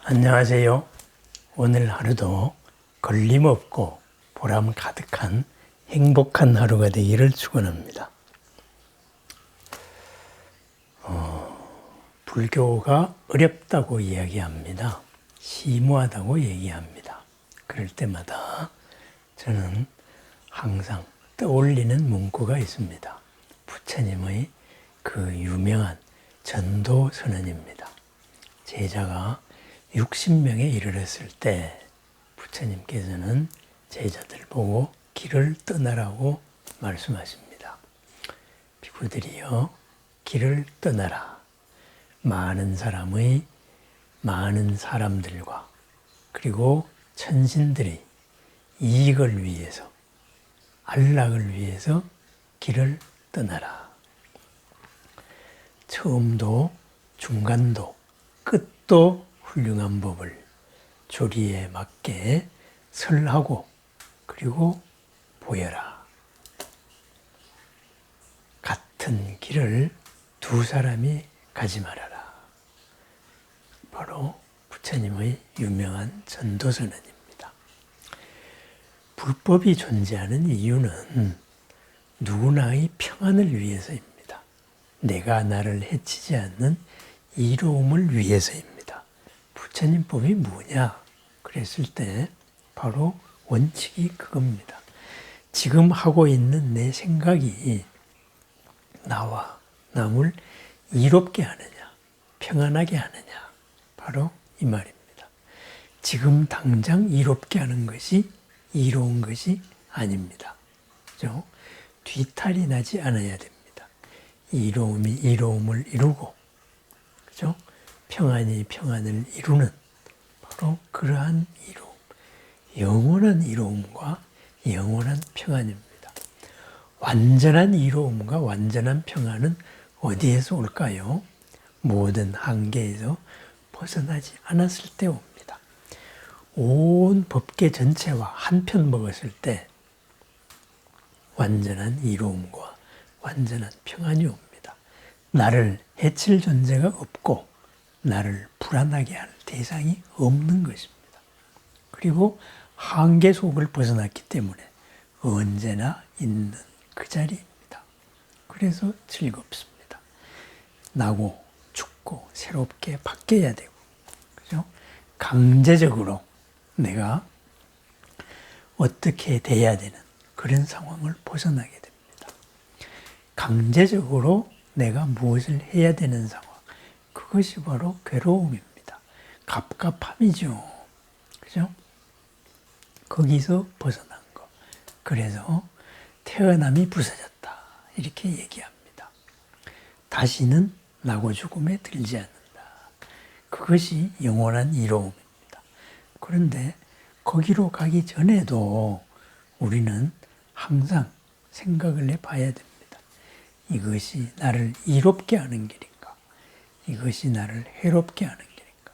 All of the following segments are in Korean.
안녕하세요. 오늘 하루도 걸림없고 보람 가득한 행복한 하루가 되기를 축원합니다. 불교가 어렵다고 이야기합니다. 심오하다고 얘기합니다. 그럴 때마다 저는 항상 떠올리는 문구가 있습니다. 부처님의 그 유명한 전도 선언입니다. 제자가 60명에 이르렀을 때 부처님께서는 제자들 보고 길을 떠나라고 말씀하십니다. 비구들이여 길을 떠나라. 많은 사람들과 그리고 천신들이 이익을 위해서 안락을 위해서 길을 떠나라. 처음도 중간도 끝도 훌륭한 법을 조리에 맞게 설하고 그리고 보여라. 같은 길을 두 사람이 가지 말아라. 바로 부처님의 유명한 전도선언입니다. 불법이 존재하는 이유는 누구나의 평안을 위해서입니다. 내가 나를 해치지 않는 이로움을 위해서입니다. 부처님 법이 뭐냐? 그랬을 때 바로 원칙이 그겁니다. 지금 하고 있는 내 생각이 나와 남을 이롭게 하느냐, 평안하게 하느냐, 바로 이 말입니다. 지금 당장 이롭게 하는 것이 이로운 것이 아닙니다. 그죠? 뒤탈이 나지 않아야 됩니다. 이로움이 이로움을 이루고, 그죠? 평안이 평안을 이루는 바로 그러한 이로움, 영원한 이로움과 영원한 평안입니다. 완전한 이로움과 완전한 평안은 어디에서 올까요? 모든 한계에서 벗어나지 않았을 때 옵니다. 온 법계 전체와 한편 먹었을 때 완전한 이로움과 완전한 평안이 옵니다. 나를 해칠 존재가 없고 나를 불안하게 할 대상이 없는 것입니다. 그리고 한계 속을 벗어났기 때문에 언제나 있는 그 자리입니다. 그래서 즐겁습니다. 나고 죽고 새롭게 바뀌어야 되고, 그죠? 강제적으로 내가 어떻게 돼야 되는 그런 상황을 벗어나게 됩니다. 강제적으로 내가 무엇을 해야 되는 상황, 그것이 바로 괴로움입니다. 갑갑함이죠. 그죠? 거기서 벗어난 거. 그래서 태어남이 부서졌다. 이렇게 얘기합니다. 다시는 나고 죽음에 들지 않는다. 그것이 영원한 이로움입니다. 그런데 거기로 가기 전에도 우리는 항상 생각을 해봐야 됩니다. 이것이 나를 이롭게 하는 길인가? 이것이 나를 해롭게 하는 길인가?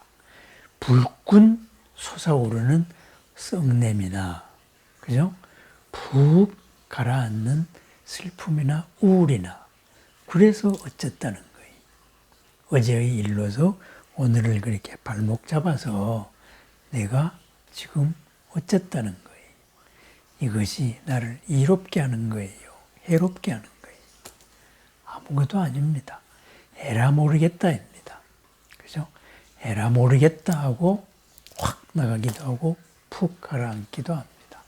불끈 솟아오르는 썩냄이나, 그죠? 푹 가라앉는 슬픔이나 우울이나, 그래서 어쨌다는 거예요. 어제의 일로서 오늘을 그렇게 발목 잡아서 내가 지금 어쨌다는 거예요. 이것이 나를 이롭게 하는 거예요. 해롭게 하는 거예요. 아무것도 아닙니다. 에라 모르겠다입니다. 그죠? 에라 모르겠다 하고 확 나가기도 하고 푹 가라앉기도 합니다.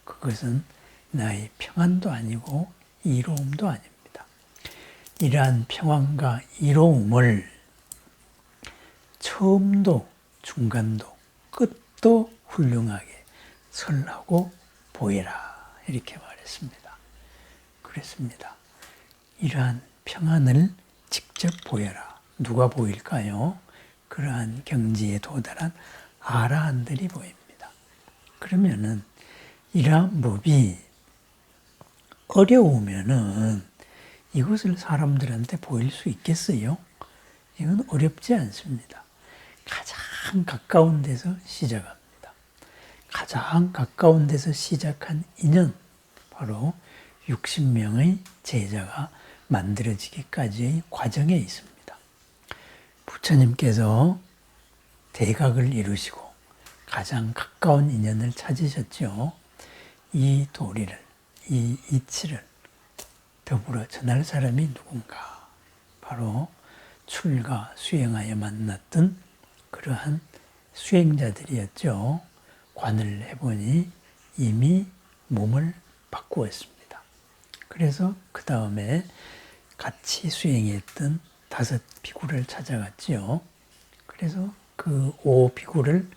그것은 나의 평안도 아니고 이로움도 아닙니다. 이러한 평안과 이로움을 처음도 중간도 끝도 훌륭하게 설하고 보이라 이렇게 말했습니다. 그랬습니다. 이러한 평안을 직접 보여라. 누가 보일까요? 그러한 경지에 도달한 아라한들이 보입니다. 그러면은 이러한 법이 어려우면은 이것을 사람들한테 보일 수 있겠어요? 이건 어렵지 않습니다. 가장 가까운 데서 시작합니다. 가장 가까운 데서 시작한 인연, 바로 60명의 제자가 만들어지기까지의 과정에 있습니다. 부처님께서 대각을 이루시고 가장 가까운 인연을 찾으셨죠. 이 도리를, 이 이치를 더불어 전할 사람이 누군가? 바로 출가 수행하여 만났던 그러한 수행자들이었죠. 관을 해보니 이미 몸을 바꾸었습니다. 그래서 그 다음에 같이 수행했던 5 비구를 찾아갔지요. 그래서 그 5 비구를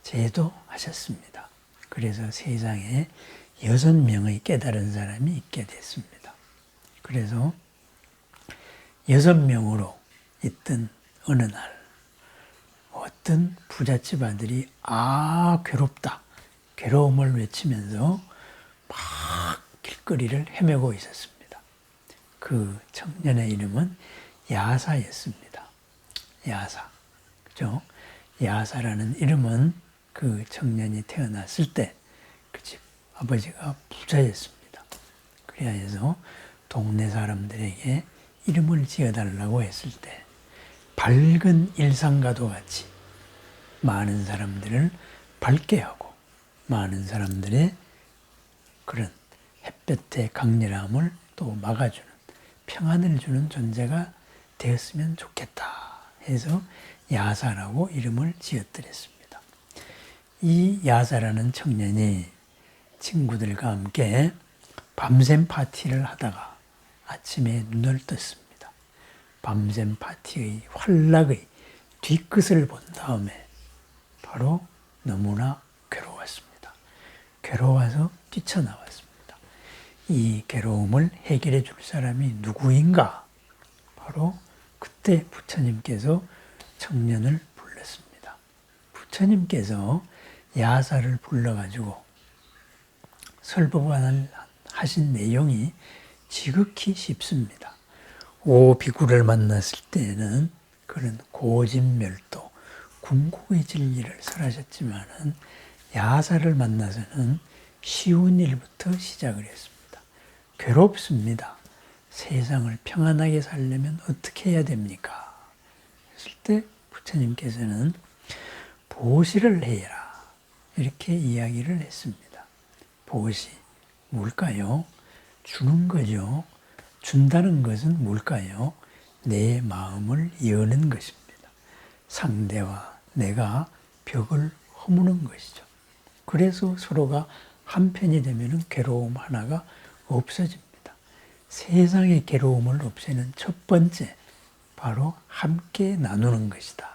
제도하셨습니다. 그래서 세상에 6명의 깨달은 사람이 있게 됐습니다. 그래서 6명으로 있던 어느 날 어떤 부잣집 아들이 괴롭다, 괴로움을 외치면서 막 길거리를 헤매고 있었습니다. 그 청년의 이름은 야사였습니다. 야사, 그죠? 야사라는 이름은 그 청년이 태어났을 때 그 집 아버지가 부자였습니다. 그래서 동네 사람들에게 이름을 지어달라고 했을 때 밝은 일상과도 같이 많은 사람들을 밝게 하고 많은 사람들의 그런 햇볕의 강렬함을 또 막아주는 평안을 주는 존재가 되었으면 좋겠다 해서 야사라고 이름을 지었더랬습니다. 이 야사라는 청년이 친구들과 함께 밤샘 파티를 하다가 아침에 눈을 떴습니다. 밤샘 파티의 활락의 뒤끝을 본 다음에 바로 너무나 괴로웠습니다. 괴로워서 뛰쳐나왔습니다. 이 괴로움을 해결해 줄 사람이 누구인가? 바로 그때 부처님께서 청년을 불렀습니다. 부처님께서 야사를 불러가지고 설법안을 하신 내용이 지극히 쉽습니다. 5 비구를 만났을 때는 그런 고진멸도, 궁극의 진리를 설하셨지만은 야사를 만나서는 쉬운 일부터 시작을 했습니다. 괴롭습니다. 세상을 평안하게 살려면 어떻게 해야 됩니까? 했을 때 부처님께서는 보시를 해라 이렇게 이야기를 했습니다. 보시, 뭘까요? 주는 거죠. 준다는 것은 뭘까요? 내 마음을 여는 것입니다. 상대와 내가 벽을 허무는 것이죠. 그래서 서로가 한편이 되면 괴로움 하나가 없어집니다. 세상의 괴로움을 없애는 첫 번째, 바로 함께 나누는 것이다.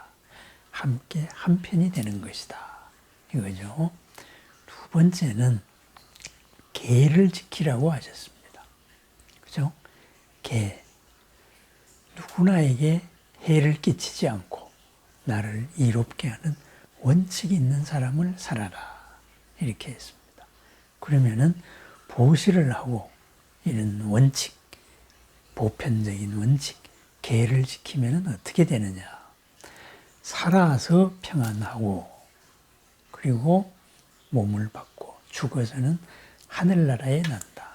함께 한편이 되는 것이다. 이거죠. 두 번째는 계를 지키라고 하셨습니다. 그죠? 계. 누구나에게 해를 끼치지 않고 나를 이롭게 하는 원칙이 있는 사람을 살아라. 이렇게 했습니다. 그러면은 보시를 하고 이런 원칙, 보편적인 원칙, 계를 지키면 어떻게 되느냐. 살아서 평안하고 그리고 몸을 받고 죽어서는 하늘나라에 난다.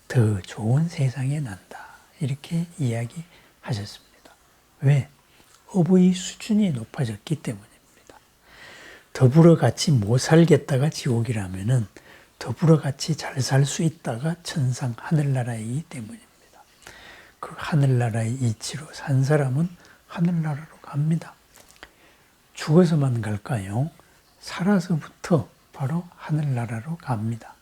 더 좋은 세상에 난다. 이렇게 이야기하셨습니다. 왜? 업의 수준이 높아졌기 때문입니다. 더불어 같이 못 살겠다가 지옥이라면은 더불어 같이 잘 살 수 있다가 천상 하늘나라이기 때문입니다. 그 하늘나라의 이치로 산 사람은 하늘나라로 갑니다. 죽어서만 갈까요? 살아서부터 바로 하늘나라로 갑니다.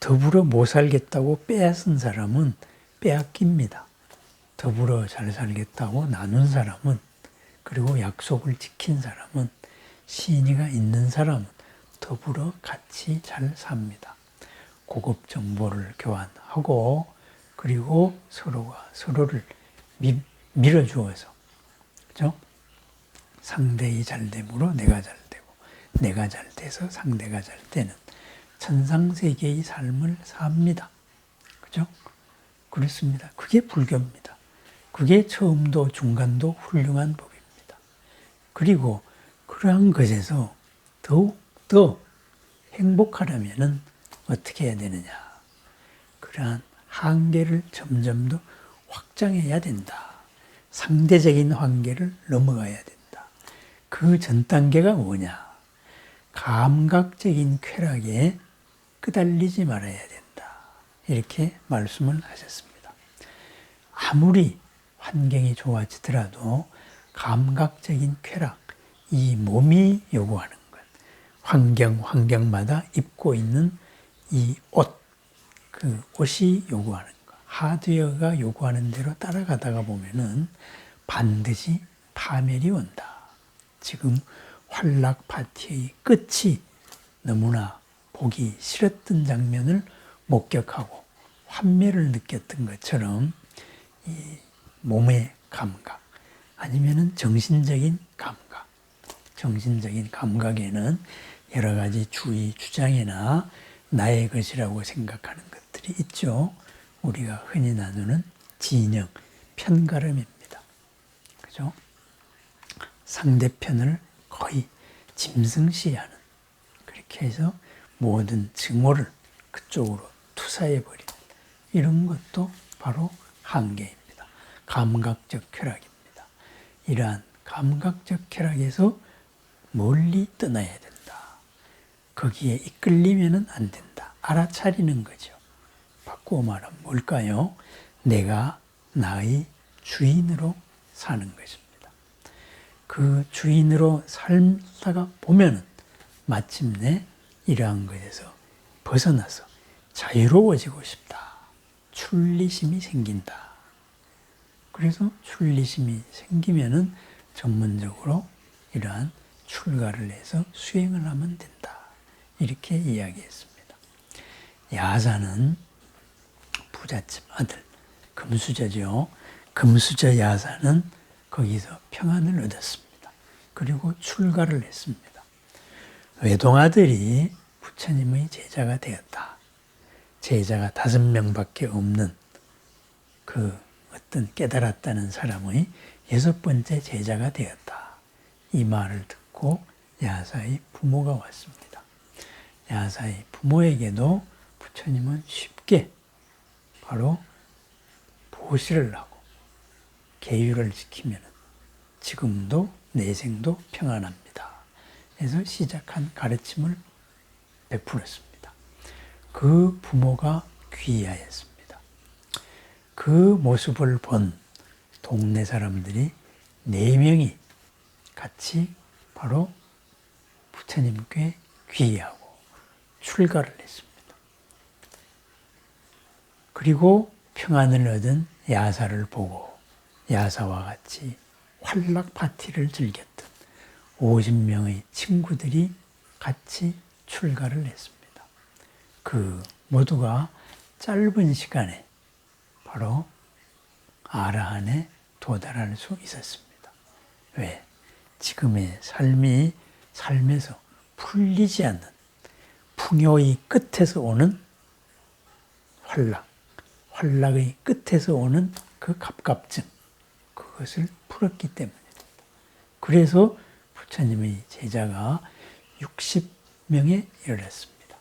더불어 못 살겠다고 빼앗은 사람은 빼앗깁니다. 더불어 잘 살겠다고 나눈 사람은, 그리고 약속을 지킨 사람은, 신의가 있는 사람은 더불어 같이 잘 삽니다. 고급 정보를 교환하고 그리고 서로가 서로를 밀어주어서, 그죠? 상대의 잘됨으로 내가 잘되고 내가 잘돼서 상대가 잘되는 천상세계의 삶을 삽니다. 그죠? 그렇습니다. 그게 불교입니다. 그게 처음도 중간도 훌륭한 법입니다. 그리고 그러한 것에서 더욱 더 행복하려면 어떻게 해야 되느냐. 그러한 한계를 점점 더 확장해야 된다. 상대적인 한계를 넘어가야 된다. 그 그 전 단계가 뭐냐? 감각적인 쾌락에 끄달리지 말아야 된다. 이렇게 말씀을 하셨습니다. 아무리 환경이 좋아지더라도 감각적인 쾌락, 이 몸이 요구하는 것, 환경마다 입고 있는 이 옷, 그 옷이 요구하는 것, 하드웨어가 요구하는 대로 따라가다가 보면은 반드시 파멸이 온다. 지금 환락 파티의 끝이 너무나 보기 싫었던 장면을 목격하고 환멸을 느꼈던 것처럼 이 몸의 감각 아니면은 정신적인 감각에는 여러 가지 주의 주장이나 나의 것이라고 생각하는 것들이 있죠. 우리가 흔히 나누는 진영, 편가름입니다. 그죠? 상대편을 거의 짐승시하는, 그렇게 해서 모든 증오를 그쪽으로 투사해버리는 이런 것도 바로 한계입니다. 감각적 쾌락입니다. 이러한 감각적 쾌락에서 멀리 떠나야 된다. 거기에 이끌리면 안 된다. 알아차리는 거죠. 바꾸어 말하면 뭘까요? 내가 나의 주인으로 사는 것입니다. 그 주인으로 살다가 보면은 마침내 이러한 것에서 벗어나서 자유로워지고 싶다. 출리심이 생긴다. 그래서 출리심이 생기면은 전문적으로 이러한 출가를 해서 수행을 하면 된다. 이렇게 이야기했습니다. 야사는 부잣집 아들, 금수저죠. 금수저 야사는 거기서 평안을 얻었습니다. 그리고 출가를 했습니다. 외동아들이 부처님의 제자가 되었다. 제자가 5명밖에 없는 그 어떤 깨달았다는 사람의 6번째 제자가 되었다. 이 말을 듣고 야사의 부모가 왔습니다. 야사의 부모에게도 부처님은 쉽게 바로 보시를 하고 계율을 지키면 지금도 내생도 평안합니다. 그래서 시작한 가르침을 베풀었습니다. 그 부모가 귀하였습니다. 그 모습을 본 동네 사람들이 4명이 같이 바로 부처님께 귀의하고 출가를 했습니다. 그리고 평안을 얻은 야사를 보고 야사와 같이 환락 파티를 즐겼던 50명의 친구들이 같이 출가를 했습니다. 그 모두가 짧은 시간에 바로 아라한에 도달할 수 있었습니다. 왜? 지금의 삶에서 풀리지 않는 풍요의 끝에서 오는 환락의 끝에서 오는 그 갑갑증, 그것을 풀었기 때문입니다. 그래서 부처님의 제자가 60명에 이르렀습니다.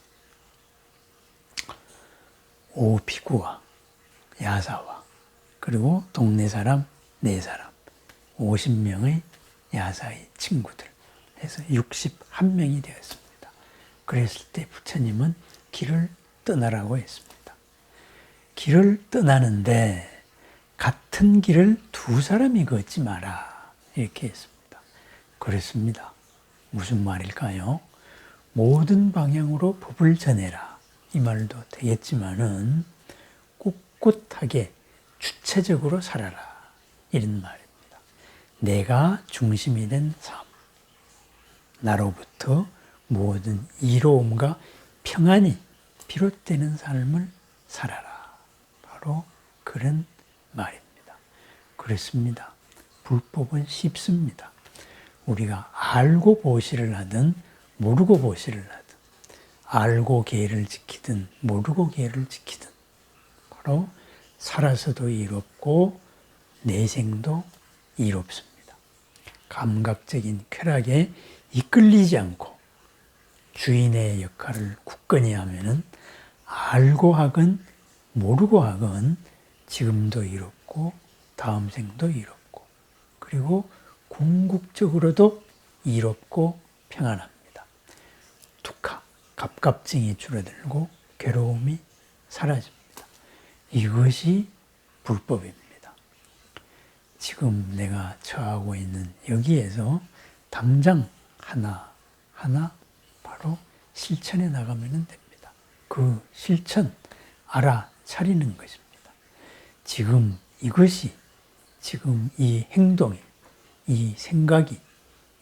오비구와 야사와 그리고 동네 사람 4사람 50명의 야사의 친구들 해서 61명이 되었습니다. 그랬을 때 부처님은 길을 떠나라고 했습니다. 길을 떠나는데 같은 길을 2사람이 걷지 마라 이렇게 했습니다. 그렇습니다. 무슨 말일까요? 모든 방향으로 법을 전해라 이 말도 되겠지만은 꿋꿋하게 주체적으로 살아라 이런 말입니다. 내가 중심이 된 삶, 나로부터 모든 이로움과 평안이 비롯되는 삶을 살아라. 바로 그런 말입니다. 그렇습니다. 불법은 쉽습니다. 우리가 알고 보시를 하든 모르고 보시를 하든 알고 계를 지키든 모르고 계를 지키든 바로 살아서도 이롭고 내생도 이롭습니다. 감각적인 쾌락에 이끌리지 않고 주인의 역할을 굳건히 하면은 알고 하건 모르고 하건 지금도 이롭고 다음 생도 이롭고 그리고 궁극적으로도 이롭고 평안합니다. 두카, 갑갑증이 줄어들고 괴로움이 사라집니다. 이것이 불법입니다. 지금 내가 처하고 있는 여기에서 당장 하나 바로 실천해 나가면 됩니다. 그 실천, 알아차리는 것입니다. 지금 이것이, 지금 이 행동이, 이 생각이,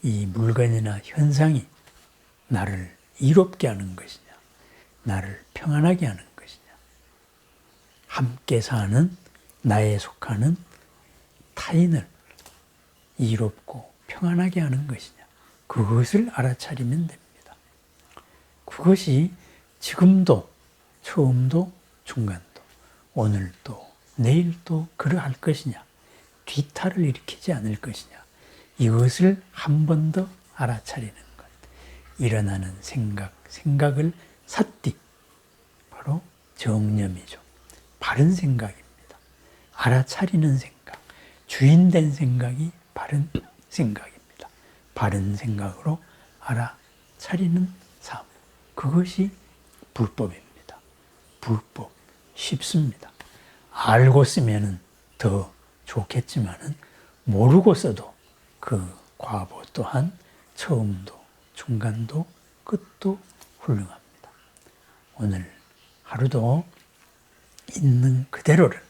이 물건이나 현상이 나를 이롭게 하는 것이냐, 나를 평안하게 하는 것이냐, 함께 사는 나에 속하는 타인을 이롭고 평안하게 하는 것이냐, 그것을 알아차리면 됩니다. 그것이 지금도, 처음도, 중간도, 오늘도, 내일도 그러할 것이냐, 뒤탈을 일으키지 않을 것이냐, 이것을 한 번 더 알아차리는 것. 일어나는 생각을 삿띠, 바로 정념이죠. 바른 생각입니다. 알아차리는 생각, 주인된 생각이 바른 생각입니다. 바른 생각으로 알아차리는 삶, 그것이 불법입니다. 불법, 쉽습니다. 알고 쓰면 더 좋겠지만은 모르고 써도 그 과보 또한 처음도 중간도 끝도 훌륭합니다. 오늘 하루도 있는 그대로를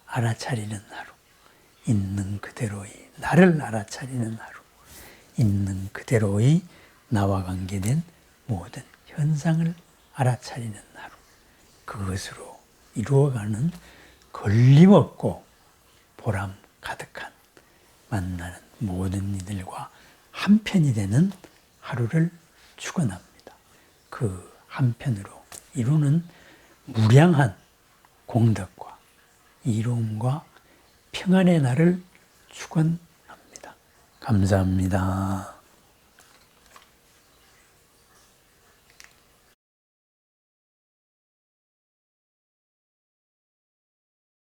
알아차리는 하루, 있는 그대로의 나를 알아차리는 하루, 있는 그대로의 나와 관계된 모든 현상을 알아차리는 하루, 그것으로 이루어가는 걸림없고 보람 가득한 만나는 모든 이들과 한편이 되는 하루를 축원합니다. 그 한편으로 이루는 무량한 공덕과 이로움과 평안의 날을 축원합니다. 감사합니다.